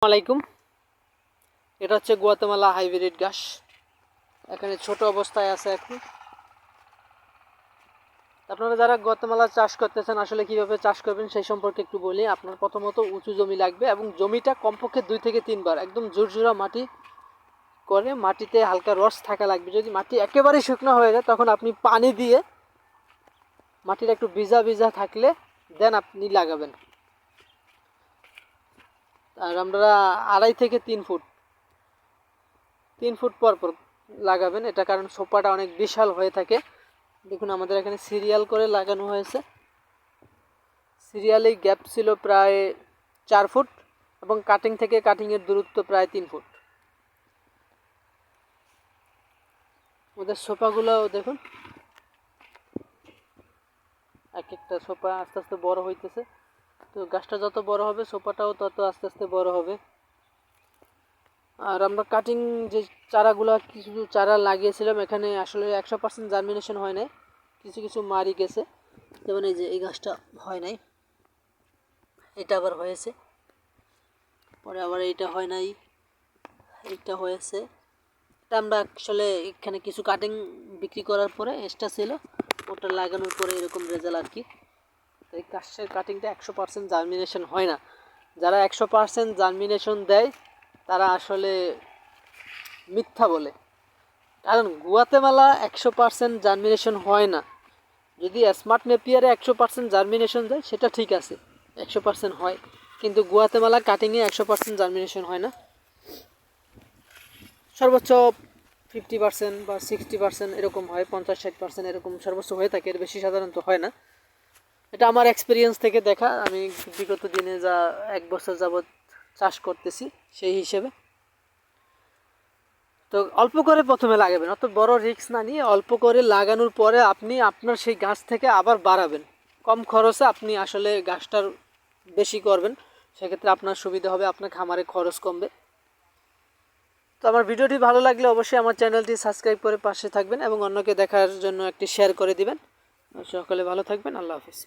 আলাইকুম। এটা হচ্ছে গুয়াতেমালা হাইব্রিড ঘাস। এখানে ছোট অবস্থায় আছে এখন। আপনারা যারা গুয়াতেমালা চাষ করতেছেন আসলে কিভাবে চাষ করবেন সেই সম্পর্কে একটু বলি। আপনার প্রথমত উঁচু জমি লাগবে এবং জমিটা কমপক্ষে 2 থেকে 3 বার একদম ঝুরঝুরা মাটি করে মাটিতে হালকা রস থাকা লাগবে। যদি মাটি একেবারেই শুকনো হয়ে যায় তখন আপনি পানি দিয়ে মাটিটা একটু ভিজা ভিজা থাকলে দেন আপনি লাগাবেন। আর আমরা 2.5 থেকে 3 ফুট পর পর লাগাবেন। এটা কারণ সোপাটা অনেক বিশাল হয়ে থাকে। দেখুন আমাদের এখানে সিরিয়াল করে লাগানো হয়েছে। সিরিয়ালেই গ্যাপ ছিল প্রায় 4 ফুট এবং কাটিং থেকে কাটিংয়ের দূরত্ব প্রায় 3 ফুট। আমাদের সোপাগুলো দেখুন, এক একটা সোপা আস্তে আস্তে বড় হইতেছে। তো গাছটা যত বড় হবে সোপাটাও তত আস্তে আস্তে বড় হবে। আর আমরা কাটিং যে চারাগুলো কিছু চারা লাগিয়েছিলাম এখানে আসলে 100% জার্মিনেশন হয় নাই, কিছু কিছু মারি গেছে। যেমন এই যে এই গাছটা হয় নাই, এটা আবার হয়েছে, পরে আবার এইটা হয় নাই, এইটা হয়েছে। এটা আমরা আসলে এখানে কিছু কাটিং বিক্রি করার পরে এক্সট্রা ছিল, ওটা লাগানোর পরে এরকম রেজাল্ট আর কি। এই গাছের কাটিংটা 100% জার্মিনেশন হয় না। যারা 100% জার্মিনেশন দেয় তারা আসলে মিথ্যা বলে। কারণ গুয়াতেমালা 100% জার্মিনেশন হয় না। যদি স্মার্ট নেপিয়ারে 100% জার্মিনেশন দেয় সেটা ঠিক আছে, 100% হয়, কিন্তু গুয়াতেমালা কাটিংয়ে 100% জার্মিনেশন হয় না। সর্বোচ্চ 50% বা 60% এরকম হয়, 50-60% এরকম সর্বোচ্চ হয়ে থাকে, এর বেশি সাধারণত হয় না। এটা আমার এক্সপিরিয়েন্স থেকে দেখা, আমি বিগত দিনে যা 1 বছর যাবৎ চাষ করতেছি সেই হিসেবে। তো অল্প করে প্রথমে লাগাবেন, অত বড় রিস্ক না নিয়ে অল্প করে লাগানোর পরে আপনি আপনার সেই গাছ থেকে আবার বাড়াবেন। কম খরচে আপনি আসলে গাছটার বেশি করবেন, সেক্ষেত্রে আপনার সুবিধা হবে, আপনার খামারে খরচ কমবে। তো আমার ভিডিওটি ভালো লাগলে অবশ্যই আমার চ্যানেলটি সাবস্ক্রাইব করে পাশে থাকবেন এবং অন্যকে দেখার জন্য একটি শেয়ার করে দিবেন। সকলে ভালো থাকবেন। আল্লাহ হাফিজ।